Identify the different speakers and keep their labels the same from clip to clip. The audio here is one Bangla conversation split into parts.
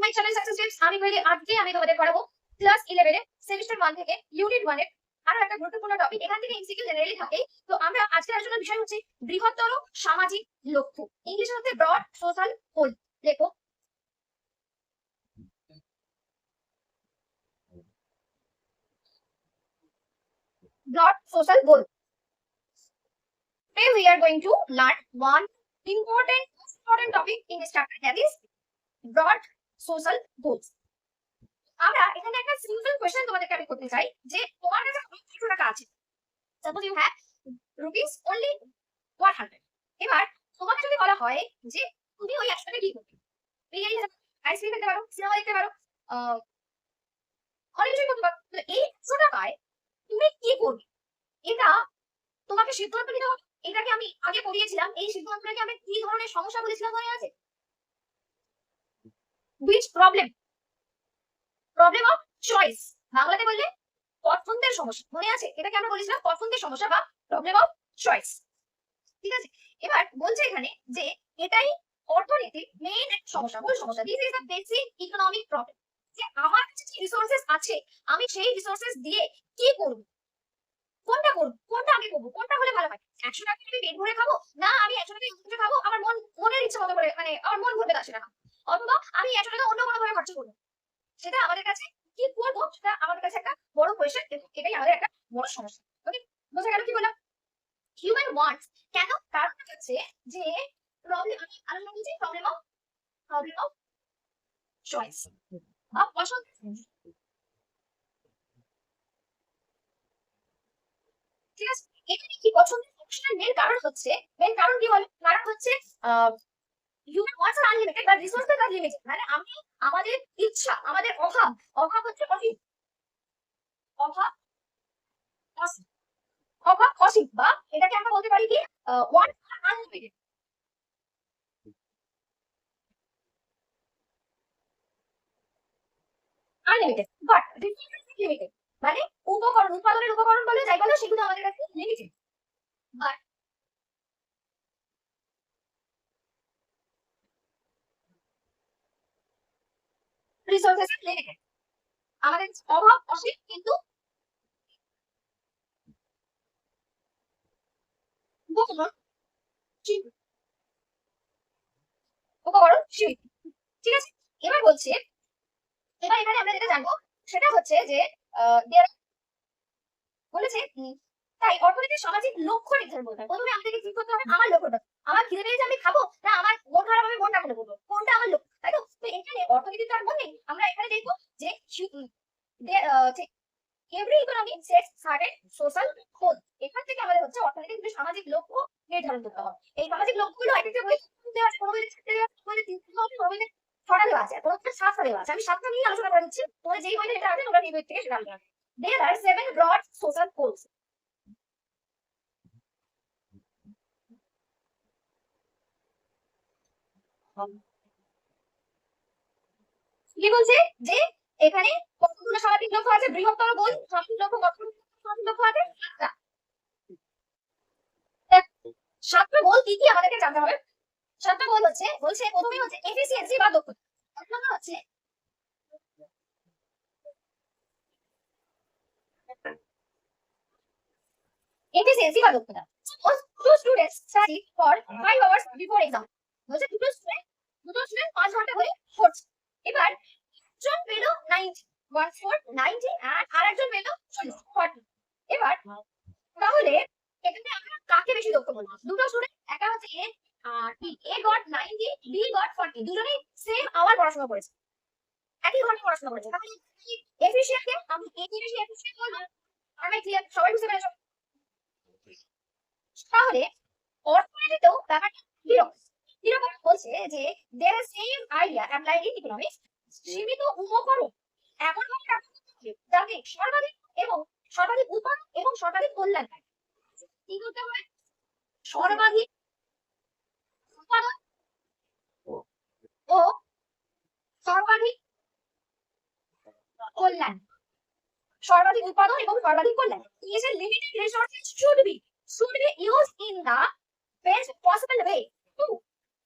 Speaker 1: My channel success tips. আমি বলি আজকে আমি তোমাদের পড়াবো ক্লাস 11 এর সেমিস্টার 1 থেকে ইউনিট 1 এর আরো একটা গুরুত্বপূর্ণ টপিক। এখান থেকে এমসিকিউ জেনারেলি থাকে। তো আমরা আজকে আলোচনার বিষয় হচ্ছে বৃহত্তর সামাজিক লক্ষ্য। ইংলিশে হচ্ছে ব্রড সোশ্যাল গোল। দেখো broad social goal. Today we are going to learn one important topic in this chapter, that is broad social goals. আমরা এখানে একটা সিম্পল কোশ্চেন তোমাদেরকে আমি করতে চাই যে তোমার কাছে 100 টাকা আছে। Suppose you have rupees only 100। এবার তোমাকে যদি বলা হয় যে তুমি ওই 100 টাকা কি করবে? বিরিয়ানি খেতে পারো, আইসক্রিম খেতে পারো, সিনেমা দেখতে পারো, অনেক কিছুই করতে পারো। তো এই 100 টাকায় তুমি কি করবে? এটা তোমাকে সিদ্ধান্ত নিতে হবে। এটাকে আমি আগে পড়িয়েছিলাম, এই সিদ্ধান্তটাকে আমি কি ধরনের সমস্যা বলেছিলাম মনে আছে? which প্রবলেম অফ চয়েস, বাংলাতে বললে পছন্দের সমস্যা। মনে আছে? এটাকে আমরা বলেছিলাম পছন্দের সমস্যা বা প্রবলেম অফ চয়েস। ঠিক আছে? এবার বলছে এখানে যে এটাই অর্থনীতির মেইন একটা সমস্যা, মূল সমস্যা। This is the basic economic problem. যে আমার কাছে যে রিসোর্সেস আছে, আমি সেই রিসোর্সেস দিয়ে কি করব? কোনটা করব? কোনটা আগে করব? কোনটা হলে ভালো হয়? 100 টাকা আমি পেট ভরে খাবো, না আমি 100 টাকা ইউজ করে খাবো, আমার মনের ইচ্ছা মতো করে, মানে আমার মন ভরবে না সেটা খাবো। অথবা আমি 100 টাকা অন্য কোনো ভাবে খরচা করব। সেটা আমাদের কাছে কি করবো, সেটা আমাদের কাছে একটা বড় কোয়েশ্চেন। এটাই আমাদের একটা বড় সমস্যা। ওকে, বোঝা গেল কি বললাম? হিউম্যান ওয়ান্টস, কেন? কারণ হচ্ছে যে প্রবলেম, আমি আলোচনা করছি প্রবলেম অফ চয়েস বা পছন্দ। ঠিক আছে, এখানে কি পছন্দের সমস্যার মেন কারণ কি বলে? কারণ হচ্ছে হিউম্যান ওয়ান্টস আর আনলিমিটেড বা রিসোর্সেস আর লিমিটেড। মানে আমি, আমাদের ইচ্ছা, আমাদের অভাব হচ্ছে অসীম। অভাব অসীম, অভাব অসীম, বা এটাকে আমরা বলতে পারি কি want unlimited. Unlimited but resources limited. মানে উৎপাদনের উপকরণ বলে যাই বলো, সেগুলো আমাদের কাছে লিমিটেড। But resources limited. আমাদের অভাব অসীম কিন্তু উপকরণ সীমিত। উপকরণ সীমিত। ঠিক আছে, এবার বলছে, এবার এখানে আমরা যেটা জানবো সেটা হচ্ছে যে বলেছে তাই অর্থনীতির সামাজিক লক্ষ্য নির্ধারণ করতে হবে। প্রথমে আমাদেরকে ঠিক করতে হবে আমার লক্ষ্যটা। আমার খিদে পেয়েছে আমি খাবো, না আমার মন খারাপ আমি মনটা ভালো করবো, কোনটা আমার লক্ষ্য, তাই তো? তো এখানে অর্থনীতি তো আর মন নেই। আমরা এখানে দেখবো যে every economy sets certain social goal. এখান থেকে আমাদের হচ্ছে অর্থনৈতিক যে সামাজিক লক্ষ্য নির্ধারণ করতে হবে। এই সামাজিক লক্ষ্যগুলো এক একটা বই দেওয়া আছে, কোনো বইতে 4টে দেওয়া আছে, কোনো বইতে 3টে দেওয়া আছে, কোনো বইতে 6টা দেওয়া আছে, কোনো বইতে 7টা দেওয়া আছে। আমি 7টা নিয়ে আলোচনা করে দিচ্ছি, তোমরা যেই বইতে যেটা আছে তোমরা এই বই থেকে সেটা আলোচনা করো। There are 7 broad social goals. কি বলছে যে এখানে কতগুলো সামাজিক লক্ষ্য আছে? বৃহত্তর গোল সামাজিক লক্ষ্য কতগুলো সামাজিক লক্ষ্য আছে? 7টা। 7টা গোল কি কি আমাদেরকে জানতে হবে? 7টা গোল হচ্ছে, বলছে প্রথমেই হচ্ছে এফিসিয়েন্সি বা দক্ষতা। এক নম্বর হচ্ছে এফিসিয়েন্সি বা দক্ষতা। Suppose two students study for 5 hours before exam. বলছে দুটো স্টুডেন্ট 5 ঘন্টা করে পড়ছে। এবার একজন পেল 90, 90 আর আরেকজন পেল 40। এবার তাহলে এখানে আমরা কাকে বেশি দক্ষ বলবো? দুটো স্টুডেন্ট, একা হচ্ছে এ আর বি। এ গট 90, বি গট 40। দুজনেই সেম আওয়ার পড়াশোনা করেছে, একই ঘন্টা পড়াশোনা করেছে। তাহলে এফিশিয়েন্ট কে আমি এ কে বেশি এফিশিয়েন্ট বলবো। আমি ক্লিয়ার? সবাই বুঝতে পেরেছো? তাহলে অর্থনীতিতেও ব্যাপারটা কিরকম? কিরকম বলছে যে there is same idea applied in economics. সীমিত উপকরণ এমন ভাবে রাখতে হবে যাতে সর্বাধিক উৎপাদন এবং সর্বাধিক কল্যাণ হয়। কি করতে হবে? সর্বাধিক উৎপাদন ও সর্বাধিক কল্যাণ। সর্বাধিক উৎপাদন এবং সর্বাধিক কল্যাণ। Is a limited resources should be used in the best possible way to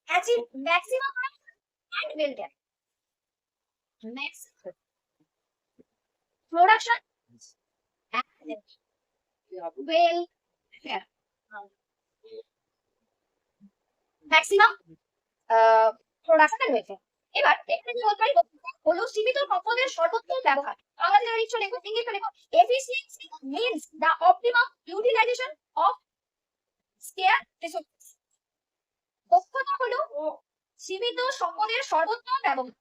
Speaker 1: achieve maximum and welfare. next production and welfare, maximum production and welfare. এবার এখানে যে বলতে পারি হলো সীমিত সম্পদের সর্বোত্তম ব্যবহার। বাংলাতে লিখছো লেখো, ইংলিশে লেখো। Efficiency means the optimum utilisation of scarce resources. দক্ষতা হলো সীমিত সম্পদের সর্বোত্তম ব্যবহার।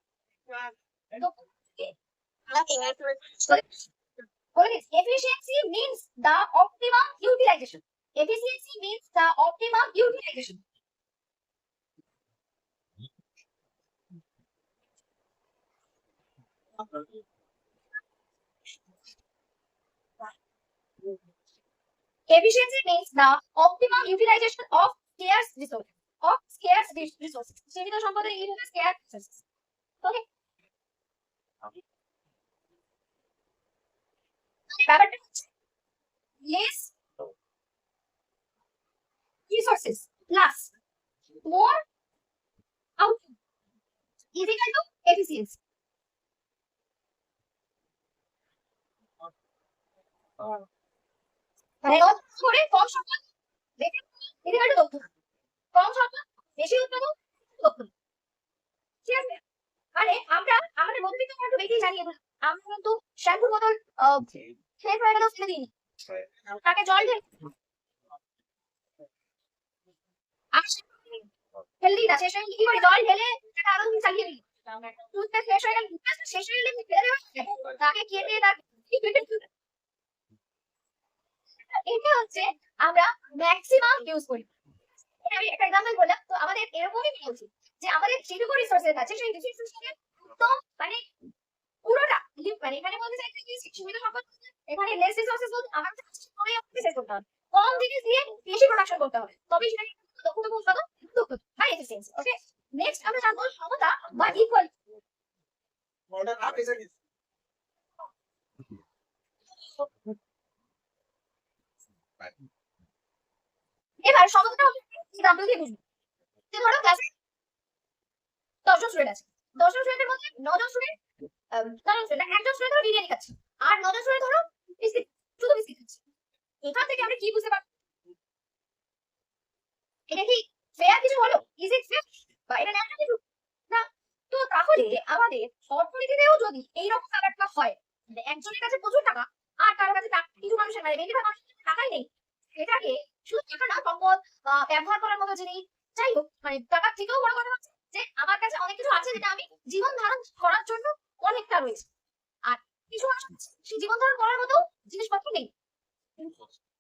Speaker 1: Efficiency means the optimum utilization. Efficiency means the optimum utilization. Efficiency means the optimum utilization of scarce resources. Of scarce resources. সীমিত সম্পদের ইউটিলাইজেশন scarce resources. Okay. ব্যাপারটা হচ্ছে less resources plus more output is equal to efficiency. মানে করে কম সম্পদ বেশি equal to দক্ষতা, কম সম্পদ বেশি উৎপাদন দক্ষতা। ঠিক আছে, মানে আমরা আমাদের মধ্যবিত্ত একটু বেশি জানিয়ে দিই, আমরা কিন্তু শ্যাম্পুর বোতল শেষ হয়ে গেল ফেলে দিই, তাকে জল ঢেলে ফেলে দিই না, শেষ হয়ে কি করে জল ঢেলে তাকে আরো দিন চালিয়ে দিই। টুথপেস্ট শেষ হয়ে গেল, টুথপেস্ট শেষ হয়ে গেলে ফেলে দেওয়া তাকে কেটে তার এটা হচ্ছে আমরা ম্যাক্সিমাম ইউজ করি। আমি একটা এক্সাম্পল বললাম, তো আমাদের এরকমই বলছি যে আমাদের যেটুকু রিসোর্সেস আছে সেই রিসোর্সেসকে একদম মানে পুরোটা মানে এখানে বলতে চাইছি যে সীমিত সম্পদ, এখানে লেস রিসোর্সেস বলতে আমাদের করে শেষ করতে হবে, কম জিনিস দিয়ে বেশি প্রোডাকশন করতে হবে, তবেই সেটা দক্ষতা উৎপাদন দক্ষতা বা এফিসিয়েন্সি। ওকে, নেক্সট আমরা জানবো সমতা বা ইকুয়ালিটি। এবার সমতাটা এক্সাম্পল দিয়ে বুঝবো। যে ধরো ক্লাসে 10 জন স্টুডেন্ট আছে, 10 জন স্টুডেন্টের মধ্যে 9 জন স্টুডেন্ট একজন স্টুডেন্ট ধরো বিরিয়ানি খাচ্ছে, আর 9 জন স্টুডেন্ট ধরো বিস্কিট, শুধু বিস্কিট খাচ্ছে। এখান থেকে আমরা কি বুঝতে পারবো? এটা কি ফেয়ার কিছু হলো? ইজ ইট ফেয়ার বা এটা ন্যাচারাল কিছু না? তো তাহলে আমাদের অর্থনীতিতেও যদি এইরকম ব্যাপারটা হয়, মানে একজনের কাছে প্রচুর টাকা আর কারোর কাছে কিছু মানুষের মানে বেশিরভাগ মানুষের টাকাই নেই, এটাকে শুধু টাকা না সম্পদ বা ব্যবহার করার মতো জিনিস, যাই হোক মানে টাকার থেকেও বড় কথা হচ্ছে যে আমার কাছে অনেক কিছু আছে যেটা আমি জীবন ধারণ করার জন্য অনেকটা রয়েছে, আর কিছু মানুষ সেই জীবন ধারণ করার মতো জিনিসপত্র নেই।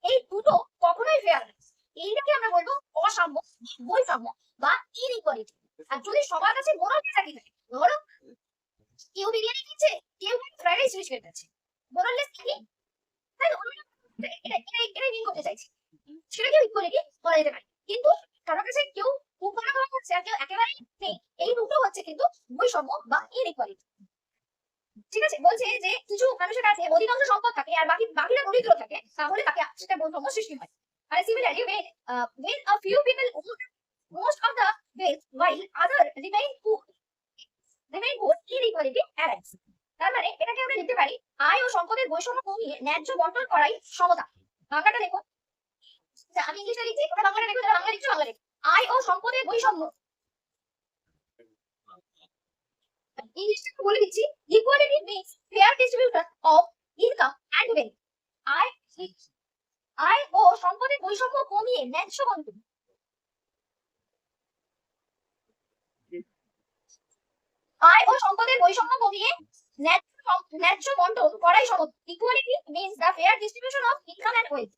Speaker 1: এই দুটো কখনোই ফেয়ার না, এইটাকে আমরা বলবো অসাম্য, বৈষম্য বা ইনইকুয়ালিটি। আর যদি সবার কাছে মোরালটা একই থাকে, ধরো কেউ বিরিয়ানি কিনছে, কেউ ফ্রাইড রাইস ফিশ খেতে মোরাললেস কি, তাই তো এটা মিন করতে চাইছি, সেটাকে ইকুয়ালিটি বলা যেতে পারে। কিন্তু কারোর কাছে কেউ খুব ভালো খাবার খাচ্ছে আর কেউ একেবারেই নেই, এই দুটো হচ্ছে কিন্তু বৈষম্য বা ইনইকুয়ালিটি। ঠিক আছে, বলছে যে কিছু মানুষের কাছে অধিকাংশ সম্পদ থাকে আর বাকিরা দরিদ্র থাকে, তাহলে তাকে সেটা বৈষম্য সৃষ্টি হয়। আর similarly when a few people own most of the wealth while other remain poor, inequality arises. তার মানে এটাকে আমরা লিখতে পারি আয় ও সম্পদের বৈষম্য কমিয়ে ন্যায্য বন্টন করাই সমতা। বাংলাটা দেখো, আমি ইংলিশে লিখছি, ওটা বাংলাটা দেখো, যারা বাংলা লিখছো বাংলা দেখো। আয় ও সম্পদের বৈষম্য, ইংলিশটা বলে দিচ্ছি, equality means fair distribution of income and wealth. আয় ও সম্পদের বৈষম্য কমিয়ে ন্যায্য বন্টন, আয় ও সম্পদের বৈষম্য কমিয়ে ন্যায্য বন্টন করাই সমতা। Equality means the fair distribution of income and wealth.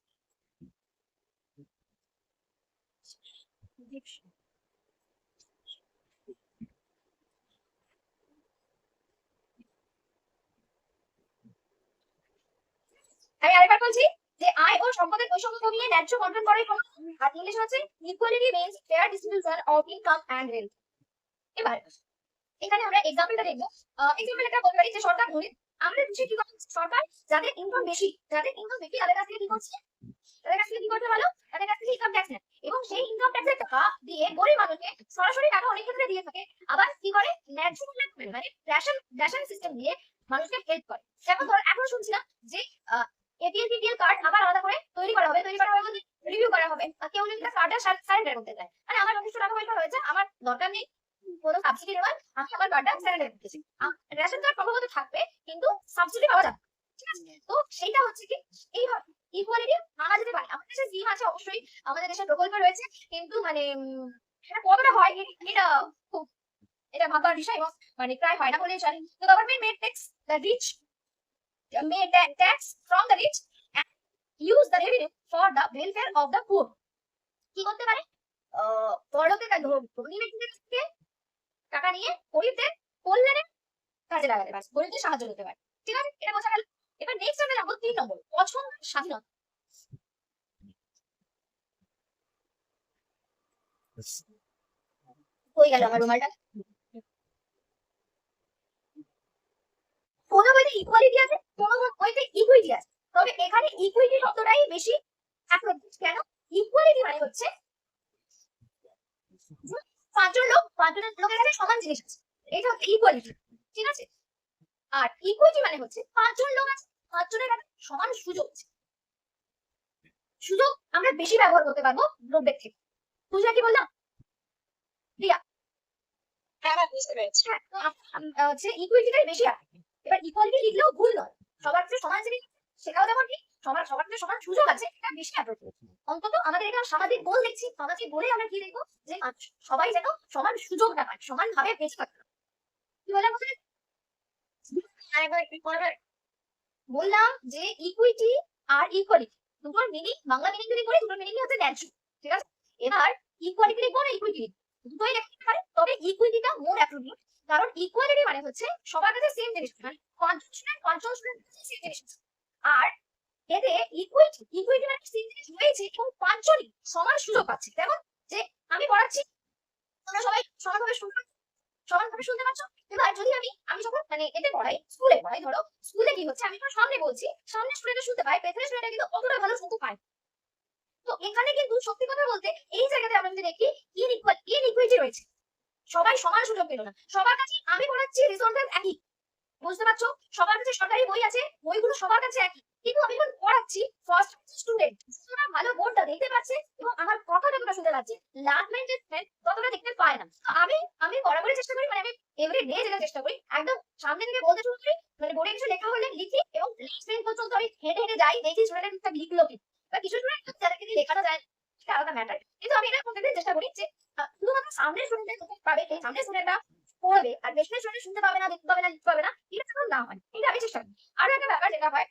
Speaker 1: আমি আরেকবার বলছি যে আয় ও সম্পদের বৈষম্য কমিয়ে ন্যায্য বন্টন করাই সমতা, আর ইংলিশ হচ্ছে equality means fair distribution of income and wealth. এবার এখানে আমরা এক্সাম্পলটা দেখবো। এক্সাম্পল একটা বলতে পারি যে সরকার ধরে আমরা কি সরকার যাদের ইনকাম বেশি তাদের কাছ থেকে কি করছে, তাদের কাছ থেকে কি করতে ভালো, তাদের কাছ থেকে ইনকাম ট্যাক্স নেয় এবং সেই ইনকাম ট্যাক্সের টাকা দিয়ে গরিব মানুষকে সরাসরি টাকা অনেক ক্ষেত্রে দিয়ে থাকে। আবার কি করে, ন্যায্য মূল্যে মানে রেশন রেশন সিস্টেম দিয়ে মানুষকে হেল্প করে। যেমন ধর এখন শুনছিলাম যে এপিএল বিপিএল কার্ড আবার আলাদা করে তৈরি করা হবে বলতে রিভিউ করা হবে। আর কেউ যদি তার কার্ডটা সারেন্ডার করতে চায়, মানে আমার যথেষ্ট টাকা পয়সা হয়েছে, আমার দরকার নেই কোনো সাবসিডি নেওয়ার, আমি আমার কার্ডটা সারেন্ডার করতেছি। রেশন কার্ড সম্ভবত থাকবে কিন্তু সাবসিডি পাওয়া যাবে, ঠিক আছে? তো সেইটা হচ্ছে কি, এই ইকুয়ালিটি আনা যেতে পারে। আমাদের দেশে স্কিম আছে অবশ্যই, আমাদের দেশে প্রকল্প রয়েছে, কিন্তু মানে সেটা কতটা হয় এটা খুব, এটা ভাবার বিষয় এবং মানে প্রায় হয় না বলেই চলে। তো government made tax the rich, made tax from the rich and use the revenue for the welfare of the poor। কি করতে পারে, বড়লোকের ধনী ব্যক্তিদের থেকে টাকা নিয়ে গরিবদের কল্যাণে কাজে লাগাতে পারে, গরিবদের সাহায্য করতে পারে, ঠিক আছে? এটা বোঝা গেল। এবার নেক্সট আমরা যাবো 3 নম্বর, পছন্দ স্বাধীনতা। হয়ে গেল আমার রুমালটা। কোনো বইতে ইকুয়ালিটি আছে, কোনো বইতে ইকুইটি আছে, তবে এখানে ইকুইটি শব্দটাই বেশি অ্যাপ্রোপ্রিয়েট। কেন? ইকুয়ালিটি মানে হচ্ছে পাঁচজন পাঁচজনের লোকের কাছে সমান জিনিস আছে, এটা হচ্ছে ইকুয়ালিটি, ঠিক আছে? আর ইকুইটি মানে হচ্ছে পাঁচজন লোক আছে, পাঁচজনের কাছে সমান সুযোগ আছে। সুযোগ আমরা বেশি ব্যবহার করতে পারবো দ্রব্যের থেকে। বুঝলা কি বললাম প্রিয়া? হ্যাঁ বুঝতে পেরেছি। হচ্ছে ইকুইটিটাই বেশি আছে। এবার ইকুয়ালিটি লিখলেও ভুল নয়, সবার কাছে সমান জিনিস সেটাও যেমন ঠিক, সবার কাছে সমান সুযোগ আছে, এটা বেশি অ্যাপ্রোপ্রিয়েট। অন্তত আমাদের এটা সামাজিক গোল দেখছি, সামাজিক গোলে আমরা কি দেখবো, যে সবাই যেন সমান সুযোগটা পায়, সমান ভাবে বেঁচে থাকতে। কি বললাম বললাম যে ইকুইটি আর ইকুয়ালিটি দুটোর মিনিং, বাংলা মিনিং যদি করি দুটোর মিনিং হচ্ছে ন্যায্য, ঠিক আছে? এবার ইকুয়ালিটি লিখবো না ইকুইটি, দুটোই লিখতে পারে, তবে ইকুইটিটা মোর অ্যাপ্রোপ্রিয়েট। কারণ ইকুয়ালিটি মানে হচ্ছে সবার কাছে সেম জিনিস, মানে পাঁচজন স্টুডেন্ট সেম জিনিস। আর এতে ইকুইটি মানে সেম জিনিস রয়েছে এবং পাঁচজনই সমান সুযোগ পাচ্ছে। যেমন যে আমি পড়াচ্ছি, তোমরা সবাই সমানভাবে শুনতে পাচ্ছ। এবার যদি আমি যখন মানে এতে পড়াই, স্কুলে পড়াই, ধরো স্কুলে কি হচ্ছে, আমি যখন সামনে বলছি, সামনে স্টুডেন্ট শুনতে পায়, পেছনের স্টুডেন্ট কিন্তু অতটা ভালো শুনতে পায়। তো এখানে কিন্তু সত্যি কথা বলতে এই জায়গাতে আমরা যদি দেখি ইনইকুইটি রয়েছে, সবাই সমান সুযোগ পেল না। সবার কাছে আমি পড়াচ্ছি, রিসোর্সেস একই, বুঝতে পারছো? সবার কাছে সরকারি বই আছে, বইগুলো সবার কাছে একই, কিন্তু আমি যখন পড়াচ্ছি ফার্স্ট স্টুডেন্ট ওরা ভালো বোর্ডটা দেখতে পাচ্ছে এবং আমার কথা যতটা শুনতে পাচ্ছে, লাস্ট বেঞ্চের স্টুডেন্ট ততটা দেখতে পায় না। তো আমি বরাবরই চেষ্টা করি, মানে আমি এভরিডে যেটা চেষ্টা করি, একদম সামনে থেকে বলতে শুরু করি, মানে বোর্ডে কিছু লেখা হলে লিখি এবং লাস্ট বেঞ্চ পর্যন্ত আমি হেঁটে হেঁটে যাই, দেখি স্টুডেন্ট ঠিকঠাক লিখলো কি। বা কিছু স্টুডেন্ট যাদেরকে দিয়ে লেখানো যায় সেটা আলাদা ম্যাটার, কিন্তু আমি এটা করতে চেষ্টা করি যে শুধুমাত্র সামনের স্টুডেন্ট পাবে, এই সামনের স্টুডেন্টরা পড়বে আর পেছনের স্টুডেন্ট শুনতে পাবে না, দেখতে পাবে না, লিখতে পাবে না, এটা যেন না হয়, এটা আমি চেষ্টা করি। আরো একটা ব্যাপার যেটা হয়,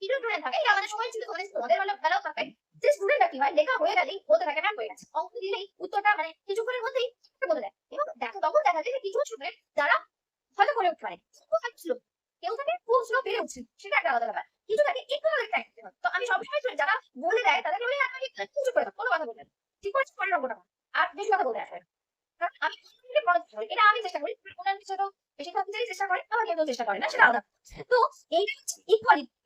Speaker 1: কিছু স্টুডেন্ট থাকে, এটা আমাদের সময় ছিল, ওদের বেলাও থাকে, যে স্টুডেন্টরা কি হয়, লেখা হয়ে গেলেই বলতে থাকে ম্যাম হয়ে গেছে, অঙ্ক দিলেই উত্তরটা মানে কিছুক্ষণের মধ্যেই বলে দেয়। এবং তখন দেখা যায় যে কিছু স্টুডেন্ট যারা হয়তো করে উঠতে পারে, স্লো, কেউ থাকে খুব স্লো বেড়ে উঠছে, সেটা একটা আলাদা ব্যাপার। কিছু থাকে একটু অনেকটা অ্যাক্টিভ হয়। তো আমি সবসময় যারা বলে দেয় তাদেরকে বলি আমি কিছু করে দাও, কোনো কথা বলবে না, ঠিক আছে পরের অঙ্কটা আর বেশি কথা বলে আসবে। কারণ আমি এটা আমি চেষ্টা করি, ওনার কিছু তো বেশিরভাগ ক্ষেত্রেই চেষ্টা করে, আবার কেউ চেষ্টা করে না, সেটা আলাদা। তো এইটা হচ্ছে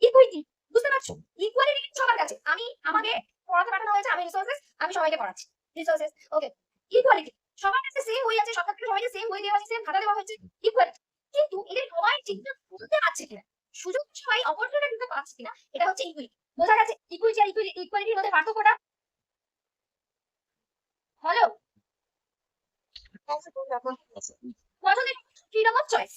Speaker 1: ইকুইটি, বুঝতে পারছো? ইকুয়ালিটি সবার কাছে, আমি আমাকে পড়াতে পাঠানো হয়েছে, আমি রিসোর্সেস, আমি সবাইকে পড়াচ্ছি রিসোর্সেস, ওকে। ইকুয়ালিটি সবার কাছে সেম হয়ে আছে, সবার কাছে সবাইকে সেম বই দেওয়া আছে, সেম খাতা দেওয়া হয়েছে, ইকুয়ালিটি। কিন্তু এদের সবাই ঠিকঠাক বুঝতে পারছে কিনা, সুযোগ সবাই অপরচুনিটি দিতে পারছে কিনা, এটা হচ্ছে ইকুইটি। বোঝা গেছে ইকুইটি আর ইকুয়ালিটির মধ্যে পার্থক্যটা? হলো পছন্দের freedom of choice.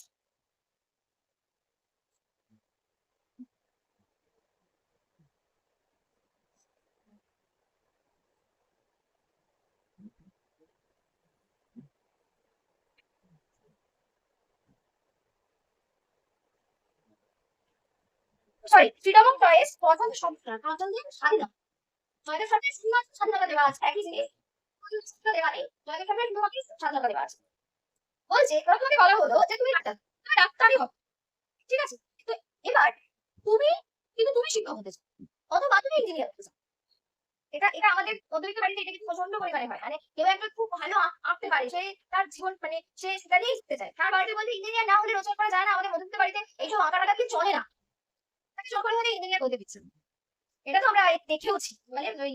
Speaker 1: Sorry, freedom of choice পছন্দের স্বাধীনতা। জয়দেব সাথে শুধুমাত্র স্বাধীনতা দেওয়া আছে, একই জিনিস দেওয়া নেই, জয়দেব সাথে শুধুমাত্র স্বাধীনতা দেওয়া আছে। বলছে তোমাকে বলা হলো যে তুমি ডাক্তারই হবে, ঠিক আছে? তো এবার তুমি তুমি শিক্ষক হতে চাও অথবা তুমি ইঞ্জিনিয়ার হতে চাও। এটা এটা আমাদের মধ্যবিত্ত বাড়িতে এটা কিন্তু প্রচন্ড পরিমাণে হয়। মানে কেউ একজন খুব ভালো আঁকতে পারে, সে তার জীবন মানে সে সেটা নিয়েই শিখতে চায়, তার বাড়িতে বলতে ইঞ্জিনিয়ার না হলে রোজগার করা যায় না, আমাদের মধ্যবিত্ত বাড়িতে এইসব আঁকা টাকা কি চলে না, তাকে জোর করে হলে ইঞ্জিনিয়ার হতে দিচ্ছে। এটা তো আমরা দেখেওছি, মানে ওই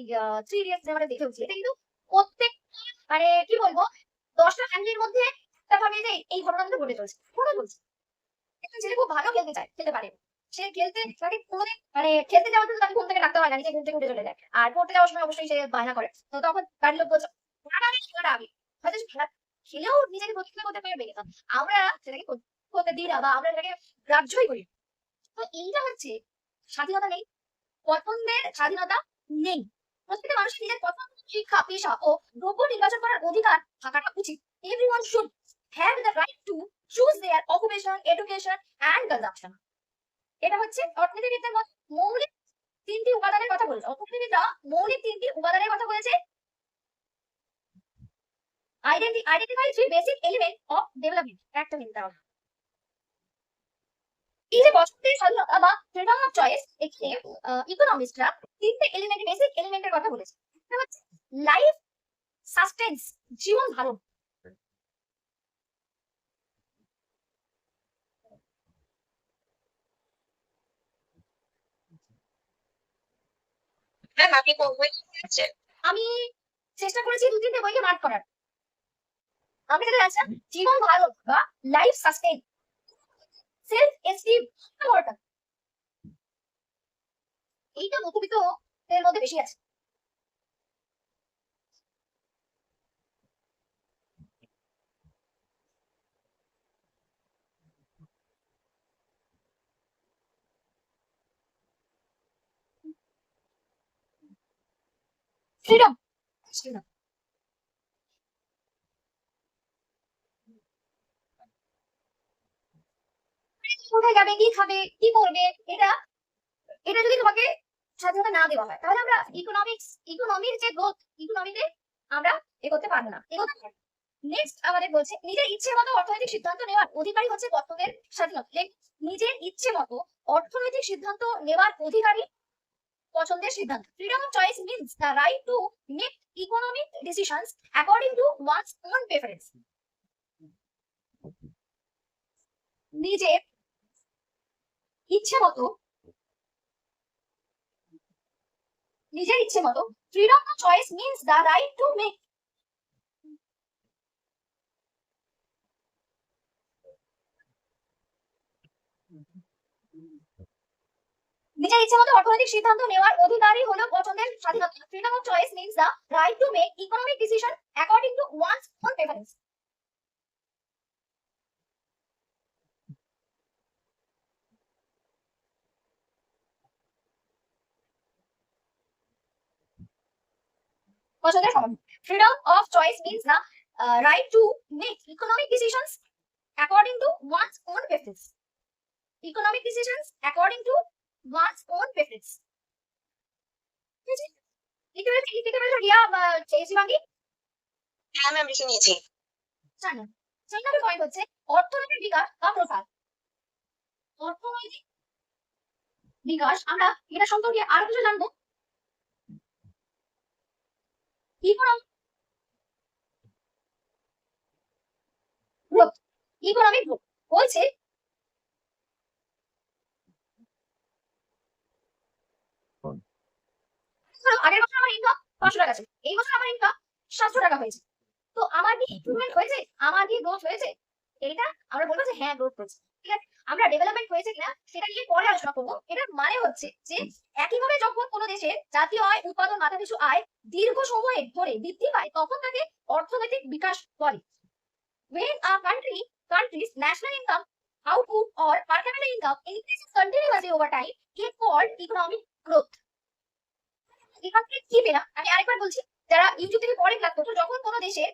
Speaker 1: 3 ইডিয়টস সিনেমাটা দেখেওছি। এটা কিন্তু প্রত্যেক, মানে কি বলবো, 10টা ফ্যামিলির মধ্যে একটা ফ্যামিলিতে এই ঘটনাটা ঘটে চলছে। কোনো বলছি একটা ছেলে খুব ভালো খেলতে চায়, খেলতে পারে, সে খেলতে, তাকে কোনোদিন মানে খেলতে যাওয়ার জন্য তাকে ঘুম থেকে ডাকতে হয় না, নিজে ঘুম থেকে উঠে চলে যায়। আর পড়তে যাওয়ার সময় অবশ্যই সে বায়না করে, তো তখন বাড়ির লোক বলছে পড়াটা আগে খেলাটা আগে। হয়তো সে খেলা খেলেও নিজেকে প্রতিষ্ঠা করতে পারবে না, আমরা সেটাকে করতে দিই না, বা আমরা সেটাকে গ্রাহ্যই করি। তো এইটা হচ্ছে স্বাধীনতা নেই, পছন্দের স্বাধীনতা নেই। প্রত্যেকটা মানুষের নিজের পছন্দ, শিক্ষা, পেশা ও দ্রব্য নির্বাচন করার অধিকার থাকাটা উচিত। Everyone should have the right to choose their occupation, education and consumption. এটা হচ্ছে অর্থনীতিবিদদের মৌলিক 3টি উপাদানের কথা বলেছে। অর্থনীতিবিদরা মৌলিক 3টি উপাদানের কথা বলেছে। Identify 3 basic element of development. একটা মিনিট দাও। এই যে পছন্দের স্বাধীনতা বা ফ্রিডম অফ চয়েস, এখানে ইকোনমিস্টরা 3টে এলিমেন্ট, বেসিক এলিমেন্টের কথা বলেছে। একটা হচ্ছে লাইফ সাস্টেন্স, জীবন ধারণ।
Speaker 2: ম্যাম আপনি কোন বই পড়েছেন?
Speaker 1: আমি চেষ্টা করেছি 2-3টে বইকে মার্ক করার। আমি যেটা আছে জীবন ধারণ বা লাইফ সাস্টেন, সেলফ এস্টিম, এইটা মধ্যবিত্ত এর মধ্যে বেশি আছে। ফ্রিডম, কোথায় যাবে, কি খাবে, কি করবে, এটা এটা যদি তোমাকে স্বাধীনতা না দেওয়া হয়, তাহলে আমরা ইকোনমির যে গ্রোথ, ইকোনমিতে আমরা এগোতে পারবো না, এগোতে পারবো। নেক্সট আমাদের বলছে নিজের ইচ্ছে মতো অর্থনৈতিক সিদ্ধান্ত নেওয়ার অধিকারী হচ্ছে পছন্দের স্বাধীনতা। নিজের ইচ্ছে মতো অর্থনৈতিক সিদ্ধান্ত নেওয়ার অধিকারী পছন্দের সিদ্ধান্ত। Freedom of choice means the right to make economic decisions according to one's own preference. নিজের ইচ্ছে মতো, নিজের ইচ্ছে মতো, freedom of choice means the right to make নিজের ইচ্ছে মতো অর্থনৈতিক সিদ্ধান্ত নেওয়ার অধিকারই হলো পছন্দের স্বাধীনতা। Freedom of choice means the right to make economic decision according to one's own preference. পছন্দের সমাধান। Freedom of choice means the right to make economic decisions according to one's own preference. Economic decisions according to one's own preference. ঠিক আছে, লিখতে পেরেছো রিয়া বা শিবাঙ্গী?
Speaker 2: হ্যাঁ ম্যাম লিখে নিয়েছি।
Speaker 1: 4 নম্বর পয়েন্ট হচ্ছে অর্থনৈতিক বিকাশ বা প্রসার। অর্থনৈতিক বিকাশ, আমরা এটা সম্পর্কে আরো কিছু জানবো। ইকোনমিক গ্রোথ, ইকোনমিক গ্রোথ বলছে আগের বছর আমার ইনকাম 500 টাকা ছিল, এই বছর আমার ইনকাম 700 টাকা হয়েছে। তো আমার কি ইমপ্রুভমেন্ট হয়েছে, আমার কি গ্রোথ হয়েছে? এটা আমরা বলবো যে হ্যাঁ গ্রোথ হয়েছে। ঠিক আছে, আমরা ডেভেলপমেন্ট হয়েছে কিনা সেটা নিয়ে পরে আলোচনা করবো। এটার মানে হচ্ছে যে একইভাবে যখন কোনো দেশের জাতীয় আয়, উৎপাদন, মাথাপিছু আয় দীর্ঘ সময় ধরে বৃদ্ধি পায়, তখন তাকে অর্থনৈতিক বিকাশ বলে। When a country's national income, output or per capita income increases continuously over time, is called economic growth. এখান থেকে কি পেলাম আমি আরেকবার বলছি, যারা ইউটিউব থেকে পরে ক্লাস করছো, যখন কোনো দেশের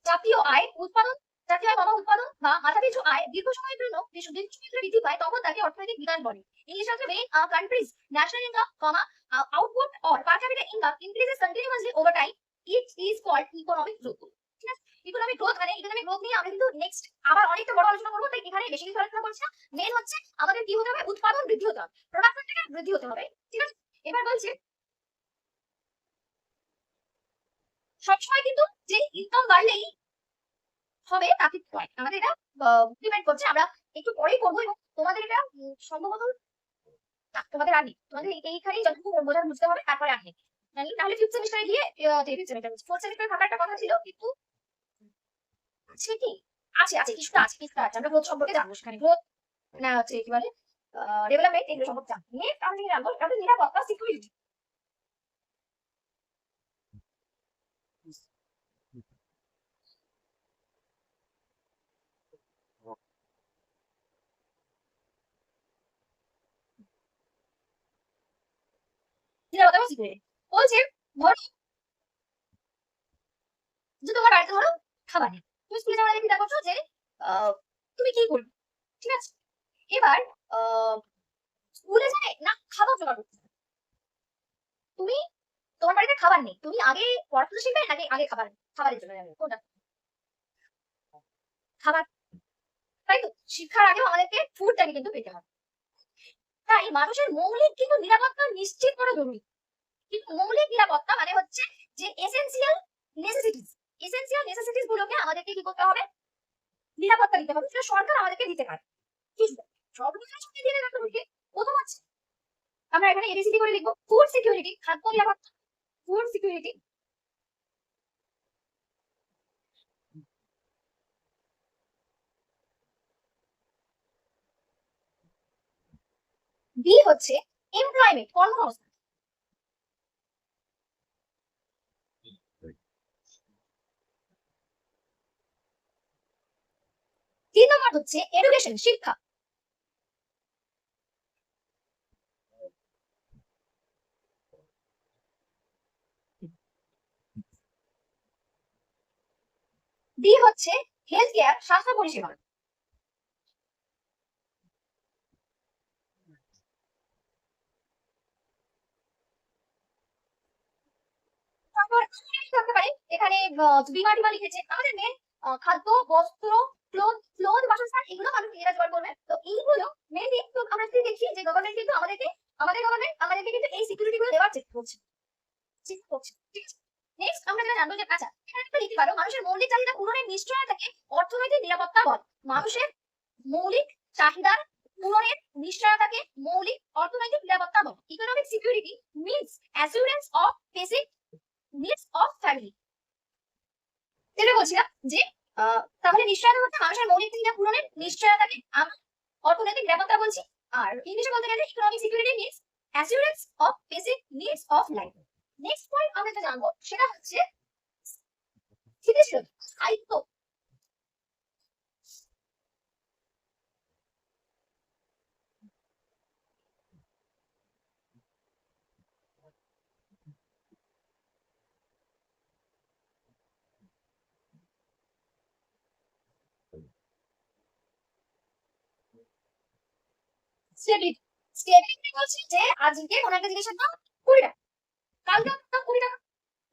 Speaker 1: জাতীয় আয়, উৎপাদন, জাতীয় আয়, উৎপাদন বা মাথাপিছু আয় দীর্ঘ সময়ের জন্য বৃদ্ধি পায়, তখন তাকে অর্থনৈতিক বিকাশ বলে। ইংলিশ হচ্ছে when a country's national income, output or per capita income increases continuously over time, it is called economic growth. ঠিক আছে, ইকোনমিক গ্রোথ, মানে ইকোনমিক গ্রোথ নিয়ে আমরা কিন্তু নেক্সট আবার অনেকটা বড় আলোচনা করবো, তাই এখানে বেশি কিছু আলোচনা করছি না। মেন হচ্ছে আমাদের কি হতে হবে, উৎপাদন বৃদ্ধি হতে হবে, প্রোডাকশনটাকে বৃদ্ধি হতে হবে। ঠিক আছে, এবার বলছে সবসময় কিন্তু যে ইনকাম বাড়লেই হবে তা কিন্তু নয়, আমাদের এটা ডিপেন্ড করছে। আমরা একটু পরেই করবো এবং তোমাদের এটা সম্ভবত তোমাদের আর নেই, তোমাদের এইখানেই যতটুকু বোঝার বুঝতে হবে, তারপরে আর নেই। তাহলে ফিফথ সেমিস্টারে গিয়ে ফিফথ সেমিস্টার ফোর্থ সেমিস্টারে থাকার একটা কথা ছিল, কিন্তু আছে কি, আছে কিছুটা আছে। আমরা গ্রোথ সম্পর্কে জানবো, সেখানে গ্রোথ না হচ্ছে কি বলে ডেভেলপমেন্ট, এগুলো সম্পর্কে জানবো। নেক্সট আমরা কি জানবো, আমাদের নিরাপত্তা, সিকিউরিটি। নিরাপত্তা বা সিকিউরিটি বলছে, ধরো যে তোমার বাড়িতে ধরো খাবার নেই, তুমি স্কুলে যাওয়ার আগে চিন্তা করছো যে তুমি কি করবে, ঠিক আছে? এবার স্কুলে যাবে না খাবার জোগাড় করতে হবে? তুমি, তোমার বাড়িতে খাবার নেই, তুমি আগে পড়াশোনা শিখবে নাকি আগে খাবারের জন্য যাবে, কোনটা? খাবার, তাই তো? শিক্ষার আগেও আমাদেরকে ফুডটাকে কিন্তু পেতে হবে। তাই মানুষের মৌলিক কিন্তু নিরাপত্তা নিশ্চিত করা জরুরি। কিন্তু মৌলিক নিরাপত্তা মানে হচ্ছে যে এসেনশিয়াল নেসেসিটিস গুলোকে আমাদেরকে কি করতে হবে, নিরাপত্তা দিতে হবে, সেটা সরকার আমাদেরকে দিতে পারে। ঠিক আছে, সব কিছুর সঙ্গে দিয়ে রাখতে হবে। প্রথম হচ্ছে আমরা এখানে এবিসিডি করে লিখবো, ফুড সিকিউরিটি, খাদ্য নিরাপত্তা, ফুড সিকিউরিটি। বি হচ্ছে এমপ্লয়মেন্ট, কর্মসংস্থান। 3 নম্বর হচ্ছে এডুকেশন, শিক্ষা। 'ডি' হচ্ছে হেলথ কেয়ার, স্বাস্থ্য পরিষেবা। তারপর কি থাকতে পারে এখানে, বিমা টিমা লিখেছে। আমাদের মেন খাদ্য, বস্ত্র, ক্লোথ, বাসস্থান, এগুলো মানুষ নিজেরা জোগাড় করবে। তো এইগুলো মেনলি, তো আমরা যদি দেখি যে গভর্নমেন্ট কিন্তু আমাদের গভর্নমেন্ট আমাদেরকে কিন্তু এই সিকিউরিটি গুলো দেওয়ার চেষ্টা করছে, ঠিক আছে? নেক্সট আমরা যেটা জানবো যে, আচ্ছা এখানে একটা লিখতে পারো, মানুষের মৌলিক চাহিদা পূরণের নিশ্চয়তাকে অর্থনৈতিক নিরাপত্তা বলে। মানুষের মৌলিক চাহিদার পূরণের নিশ্চয়তাকে মৌলিক অর্থনৈতিক নিরাপত্তা বলে। Economic security means assurance of basic needs of family. যেটা বলছিলাম যে তাহলে নিশ্চয়তা হচ্ছে মানুষের মৌলিক চাহিদা পূরণের নিশ্চয়তাকে আমরা অর্থনৈতিক নিরাপত্তা বলছি। আর ইংলিশে বলতে গেলে economic security means assurance of basic needs of life. Next point আমরা যেটা জানবো সেটা হচ্ছে স্থিতিশীলতা, স্থায়িত্ব। স্টেবিলিটি, স্টেবিলিটি বলছে যে আজকে কোন একটা জিনিসের দাম 20 টাকা, কালকে দাম 20 টাকা,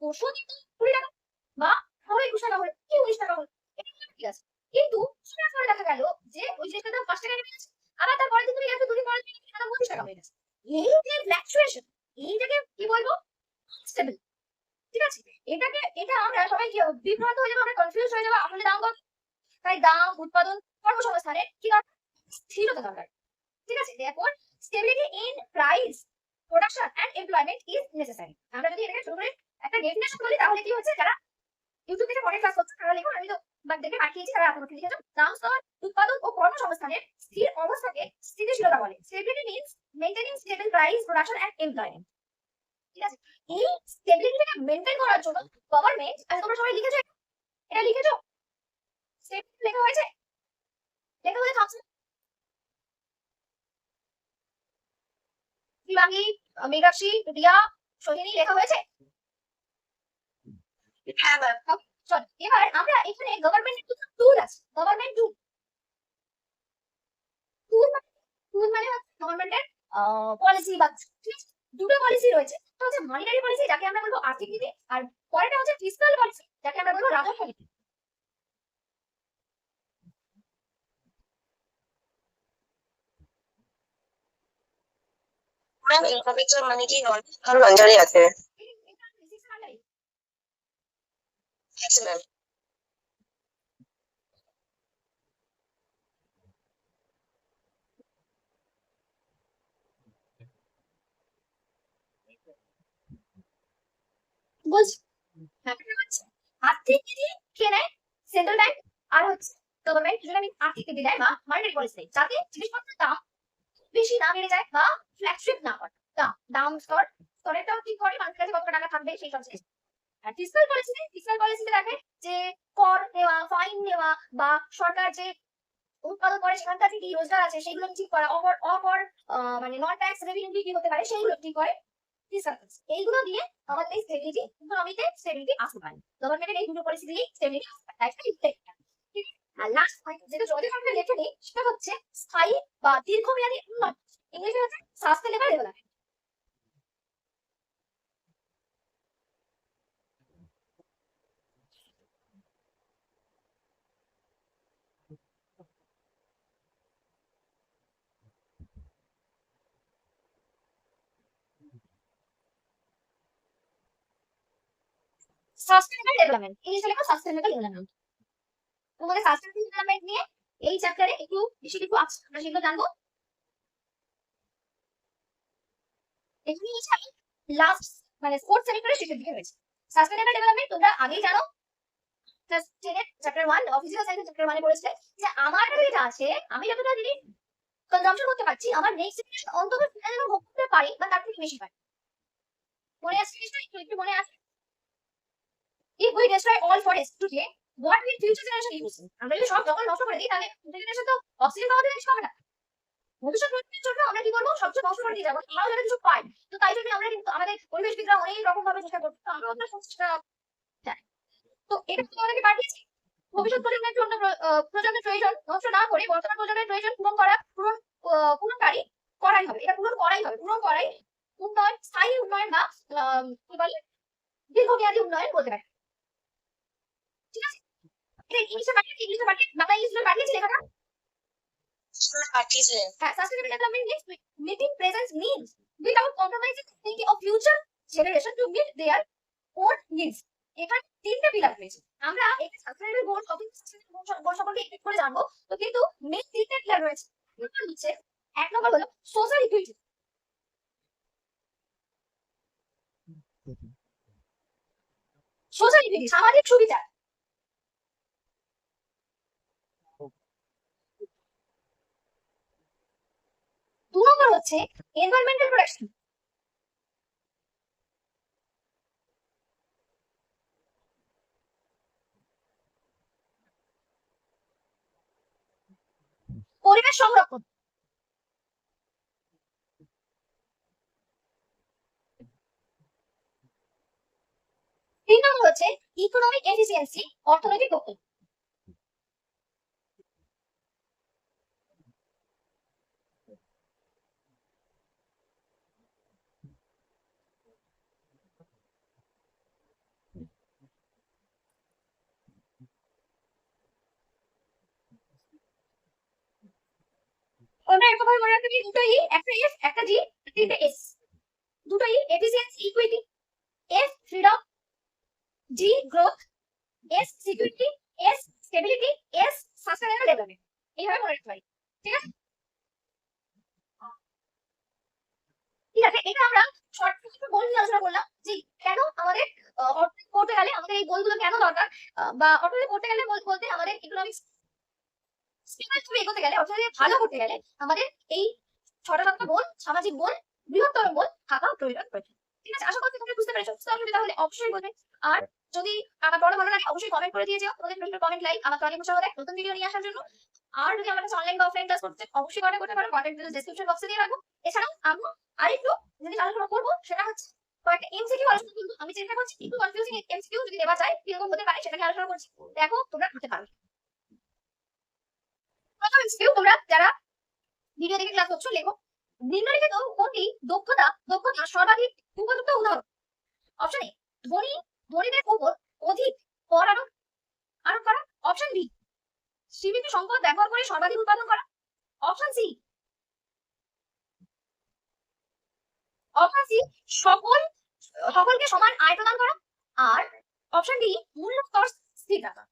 Speaker 1: পরশু দিন দাম 20 টাকা, বা ধরো 21 টাকা হলো কি 19 টাকা হলো, এটা ঠিক আছে। কিন্তু হঠাৎ করে দেখা গেল যে ওই জিনিসটার দাম 5 টাকা নেমে গেছে, আবার তার পরের দিন তুমি গেছো, 2 দিন পরের দিন সেটা দাম 25 টাকা হয়ে গেছে। এই যে ফ্ল্যাকচুয়েশন, এইটাকে কি বলবো, স্টেবল। ঠিক আছে, এটা আমরা সবাই কি বিভ্রান্ত হয়ে যাবো, আমরা কনফিউজ হয়ে যাবো আসলে দাম কত। তাই দাম, উৎপাদন, কর্মসংস্থানের কি দরকার, স্থিরতা দরকার। ঠিক আছে, therefore stability in price, production and employment is necessary। আমরা যদি এটাকে ছোট করে একটা ডেফিনেশন বলি তাহলে কি হচ্ছে, যারা ইউটিউব থেকে পরে ক্লাস করছে তারা লিখো, আমি তো বাকিদেরকে পাঠিয়েছি, তারা আপনাকে লিখেছো। দাম স্তর, উৎপাদন ও কর্মসংস্থানের স্থির অবস্থাকে স্থিতিশীলতা বলে। Stability means maintaining stable price, production and employment. ঠিক আছে, এই স্টেবিলিটিটাকে মেইনটেইন করার জন্য গভর্নমেন্ট, আচ্ছা তোমরা সবাই লিখেছো, এটা লিখেছো, স্টেবিলিটি লেখা হয়েছে, লেখা হলে থামছে না। দিবাঙ্গী, মেঘাক্ষী, রিয়া, সোহিনী লেখা হয়েছে।
Speaker 2: হ্যাঁ ম্যাম।
Speaker 1: চলো এবার আমরা এখানে গভর্নমেন্টের কিছু টুল আছে, গভর্নমেন্ট টুল। টুল মানে হচ্ছে গভর্নমেন্টের পলিসি বা, ঠিক আছে? দুটো পলিসি রয়েছে, একটা হচ্ছে মনিটারি পলিসি যাকে আমরা বলবো আর্থিক নীতি, আর পরেরটা হচ্ছে ফিসকাল পলিসি যাকে আমরা বলবো রাজস্ব নীতি।
Speaker 2: ম্যাম ইকোনমিক্স মানে কি কারণ আন্ডারে আছে?
Speaker 1: এটা বেসিক্স আন্ডারে।
Speaker 2: আচ্ছা ম্যাম।
Speaker 1: বলছি ব্যাপারটা হচ্ছে আর্থিক নীতি কে নেয়? সেন্ট্রাল ব্যাংক আর হচ্ছে গভর্নমেন্ট যদি আমি আর্থিক নীতি দেয় বা মনিটারি পলিসি দেয় যাতে জিনিসপত্রের দাম বেশি না বেড়ে যায় বা ফ্ল্যাকচুয়েট না করে, দাম স্তরেরটাও ঠিক করে মানুষের কাছে কত টাকা থাকবে সেই সব জিনিস। আর ফিসকাল পলিসিতে দেখে যে কর নেওয়া, ফাইন নেওয়া বা সরকার যে উৎপাদন করে সেখানকার যে রোজগার আছে সেগুলো ঠিক করা, অকর মানে নন ট্যাক্স রেভিনিউ কি হতে পারে সেইগুলো ঠিক করে ফিসকাল পলিসি। এইগুলো দিয়ে আমাদের এই স্টেবিলিটি, ইকোনমিতে স্টেবিলিটি আসতে পারে। গভর্নমেন্টের এই দুটো পলিসি দিয়ে স্টেবিলিটি আসতে পারে, তাই ঠিক আছে। আর লাস্ট পয়েন্ট যেটা জলদি সরকার লেখে নেই সেটা হচ্ছে স্থায়ী বা দীর্ঘমেয়াদী উন্নয়ন, ইংলিশে হচ্ছে সাস্টেনেবল ডেভেলপমেন্ট। সাস্টেনেবল ডেভেলপমেন্ট, ইংলিশে লেখা সাস্টেনেবল ডেভেলপমেন্ট। তোমাদের সাস্টেনেবল ডেভেলপমেন্ট নিয়ে এই চ্যাপ্টারে একটু বেশি কিছু আছে, আমরা সেগুলো জানবো। এগুলো হচ্ছে আমি লাস্ট মানে ফোর্থ সেমিস্টারের শেষের দিকে হয়েছে। সাস্টেনেবল ডেভেলপমেন্ট তোমরা আগেই জানো, ক্লাস 10 এর চ্যাপ্টার 1 ফিজিক্যাল সায়েন্সের চ্যাপ্টার 1 এ পড়েছিলে যে আমার কাছে যেটা আছে আমি যতটা জিনিস কনজাম্পশন করতে পারছি আমার নেক্সট জেনারেশন অন্তত সেটা যেন ভোগ করতে পারি বা তার থেকে বেশি পাই। মনে আছে জিনিসটা? একটু একটু মনে আছে? if we destroy all forests today what will future generation use? আমরা যদি সব জঙ্গল নষ্ট করে দিই তাহলে future generation তো অক্সিজেন পাওয়া যাবে না। ভবিষ্যৎ প্রজন্মের জন্য আমরা কি করবো? সবচেয়ে নষ্ট করে দিয়ে যাবো, তারাও যাতে কিছু পায়। তো তাই জন্য আমরা কিন্তু আমাদের পরিবেশবিদরা অনেক রকম ভাবে চেষ্টা করছে, তো আমরা ওটা চেষ্টা চাই। তো এটা তোমাদেরকে পাঠিয়েছি ভবিষ্যৎ প্রজন্মের জন্য প্রজন্মের প্রয়োজন নষ্ট না করে বর্তমান প্রজন্মের প্রয়োজন পূরণকারী করাই হবে, এটা পূরণ করাই উন্নয়ন, স্থায়ী উন্নয়ন বা কি বলে দীর্ঘমেয়াদী উন্নয়ন বলতে পারে। ঠিক আছে, এটা ইংলিশে পাঠিয়ে বাংলা ইংলিশে পাঠিয়েছি লেখাটা।
Speaker 2: পাঠিয়েছিলেন।
Speaker 1: হ্যাঁ, sustainable development means meeting present needs without compromising thinking of future generation to meet their own needs. এখানে তিনটে পিলার রয়েছে, আমরা এই সাস্টেনেবল গোল গোল সম্পর্কে একটু করে জানবো। তো কিন্তু মেইন তিনটে পিলার রয়েছে। হচ্ছে এক নম্বর হলো সোশ্যাল ইকুইটি, সামাজিক সুবিধা। দু নম্বর হচ্ছে এনভায়রনমেন্টাল প্রোটেকশন, পরিবেশ সংরক্ষণ। তিন নম্বর হচ্ছে ইকোনমিক এফিসিয়েন্সি, অর্থনৈতিক দক্ষতা। ওটা একটা ভাবে মনে রাখতে কি দুটোই একটা এস একটা জি তিনটে এস, দুটোই efficiency equity, S freedom, G growth, S security, S stability, S sustainable development, এইভাবে মনে রাখতে পারি। ঠিক আছে, ঠিক আছে, এটা আমরা শর্ট কিছু গোল নিয়ে আলোচনা করলাম যে কেন আমাদের অর্থনীতি করতে গেলে আমাদের এই গোলগুলো কেন দরকার, বা অর্থনীতি করতে গেলে বলতে আমাদের ইকোনমিক্স স্পিরিচুয়ালি এগোতে গেলে, অর্থনীতি ভালো করতে গেলে আমাদের এই ছটা সাতটা গোল, সামাজিক গোল, বৃহত্তর গোল থাকা প্রয়োজন রয়েছে। ঠিক আছে, আশা করছি তোমরা বুঝতে পেরেছো। তো অসুবিধা হলে অবশ্যই বলবে, আর যদি আমার বড় ভালো লাগে অবশ্যই কমেন্ট করে দিয়ে যাও। তোমাদের প্রশ্নের কমেন্ট লাইক আমাকে অনেক উৎসাহ দেয় নতুন ভিডিও নিয়ে আসার জন্য। আর যদি আমার কাছে অনলাইন বা অফলাইন ক্লাস করতে অবশ্যই কন্টাক্ট করতে পারো, কন্টাক্ট ডিটেইলস ডেসক্রিপশন বক্সে দিয়ে রাখবো। এছাড়াও আমি আরেকটু যদি আলোচনা করবো সেটা হচ্ছে কয়েকটা এমসিকিউ আলোচনা করবো। আমি চেষ্টা করছি একটু কনফিউজিং এমসিকিউ যদি দেওয়া যায় কিরকম হতে পারে সেটাকে আলোচনা করছি, দেখো তোমরা করতে পারবে। প্রথম এমসিকিউ, তোমরা যারা ভিডিও দেখে ক্লাস করছো লেখো নিম্নলিখিত কোনটি দক্ষতা সর্বাধিক উপযুক্ত উদাহরণ? অপশন এ ধনীদের উপর অধিক কর আরোপ করা, অপশন বি সীমিত সম্পদ ব্যবহার করে সর্বাধিক উৎপাদন করা, অপশন সি সকলকে সমান আয় প্রদান করা, আর অপশন ডি মূল্য স্তর স্থির রাখা।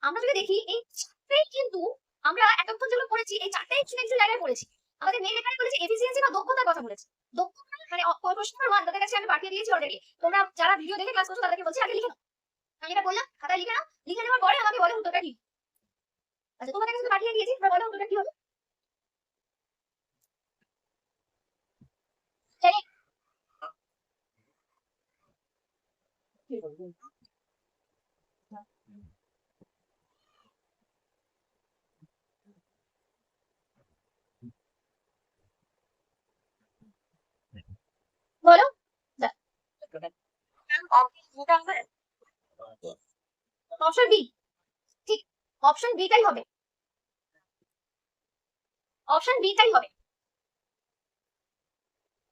Speaker 1: আমরা যদি দেখি এই চারটেই কিন্তু আমরা এতক্ষণ যেগুলো পড়েছি এই চারটেই কিছু কিছু জায়গায় পড়েছি। আমাদের মেন এখানে বলেছে এফিসিয়েন্সি বা দক্ষতার কথা বলেছে। দক্ষতা মানে প্রশ্ন নম্বর 1 তোমাদের কাছে আমি পাঠিয়ে দিয়েছি অলরেডি। তোমরা যারা ভিডিও দেখে ক্লাস করছো তাদেরকে বলছি আগে লিখে নাও। আমি এটা বললাম, খাতায় লিখে নাও। লিখে নেওয়ার পরে আমাকে বলো উত্তরটা কি। আচ্ছা, তোমাদের কাছে পাঠিয়ে দিয়েছি, তোমরা বলো উত্তরটা কি হবে। জানি বলো। অপশন বি ঠিক, অপশন বিটাই হবে, অপশন বিটাই হবে।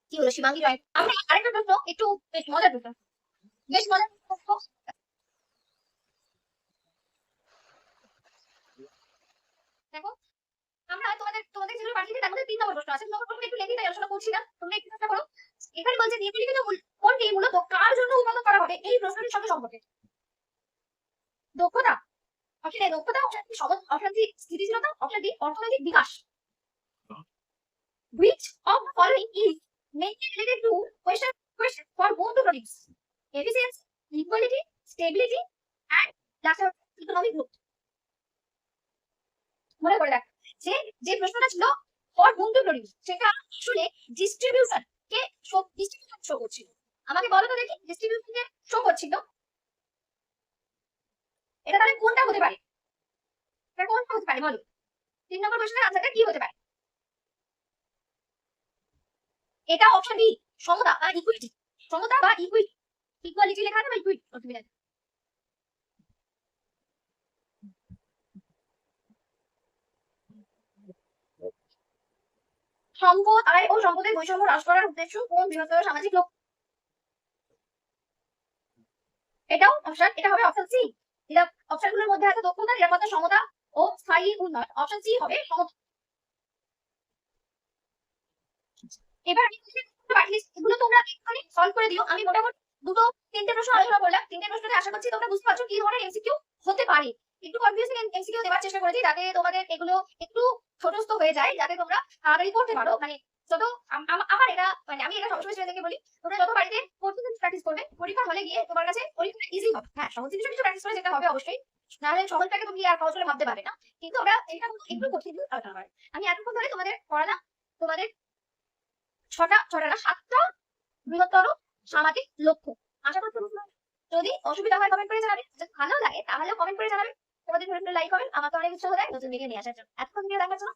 Speaker 1: কি হলো শিবাঙ্গী জয়? আমরা আরেকটা প্রশ্ন, একটু বেশ মজার প্রশ্ন, বেশ মজার প্রশ্ন। দেখো, আমরা তোমাদের যেগুলো পাঠিয়েছি তার মধ্যে 3 নম্বর প্রশ্ন আছে। 3 নম্বর প্রশ্ন একটু লেখি, তাই আলোচনা করছি না, তোমরা একটু চেষ্টা করো। এখানে বলছে নিম্নলিখিত কোনটি মূলত কার জন্য উৎপাদন করা হবে এই প্রশ্নটির সঙ্গে সম্পর্কিত। দক্ষতা, অপশন এ দক্ষতা, অপশন বি অপশন সি স্থিতিশীলতা, অপশন ডি অর্থনৈতিক বিকাশ। Which of the following is mainly related to question for both the products? Efficiency, equality, stability, and last economic growth. মনে করে দেখ, যে প্রশ্নটা ছিল ফর হোম টু প্রডিউস, সেটা আসলে ডিস্ট্রিবিউশন কে ডিস্ট্রিবিউশন শো করছিল। আমাকে বলো তো দেখি, ডিস্ট্রিবিউশন কে শো করছিল, এটা তাহলে কোনটা হতে পারে? এটা কোনটা হতে পারে বলো? 3 নম্বর কোশ্চেনের আনসারটা কি হতে পারে? এটা অপশন বি সমতা বা ইকুইটি, সমতা বা ইকুইটি, ইকুয়ালিটি লেখা আছে বা ইকুইটি, অসুবিধা নেই। সম্পদ, আয় ও সম্পদের বৈষম্য হ্রাস করার উদ্দেশ্য কোন বৃহত্তর সামাজিক লক্ষ্য? এটাও অপশন, এটা হবে অপশন সি। এটা অপশনগুলোর মধ্যে আছে দক্ষতা, নিরাপত্তা, সমতা ও স্থায়ী উন্নয়ন। অপশন সি হবে সমতা। এবার আমি পাঠিয়েছি, এগুলো তোমরা এক্ষুনি সলভ করে দিও। আমি মোটামুটি দুটো তিনটে প্রশ্ন আলোচনা করলাম। তিনটে প্রশ্নতে আশা করছি তোমরা বুঝতে পারছো কি ধরনের এমসিকিউ হতে পারে। একটু কনফিউজিং এমসিকিউ দেওয়ার চেষ্টা করেছি যাতে তোমাদের এগুলো একটু ছোটস্থ হয়ে যায়, যাতে তোমরা তাড়াতাড়ি করতে পারো। মানে যত আমার এটা, মানে আমি এটা সবসময় ছেলেদেরকে বলি, তোমরা যত বাড়িতে প্র্যাকটিস করবে, পরীক্ষা হলে গিয়ে তোমার কাছে পরীক্ষা ইজি হবে। হ্যাঁ, সহজ জিনিস কিছু প্র্যাকটিস করে যেতে হবে অবশ্যই, নাহলে সহজটাকে তুমি আর সহজ করে ভাবতে পারবে না। কিন্তু আমরা এটা একটু কঠিন আলোচনা করি। আমি এতক্ষণ ধরে তোমাদের পড়ালাম তোমাদের ছটা না 7টা বৃহত্তর সামাজিক লক্ষ্য। আশা করছি যদি অসুবিধা হয় কমেন্ট করে জানাবে, যদি ভালো লাগে তাহলে কমেন্ট করে জানাবে। তোমাদের লাইক কমেন্ট আমাকে অনেক উৎসাহ দেয় নতুন ভিডিও নিয়ে আসার জন্য। এতক্ষণ ভিডিও দেখার জন্য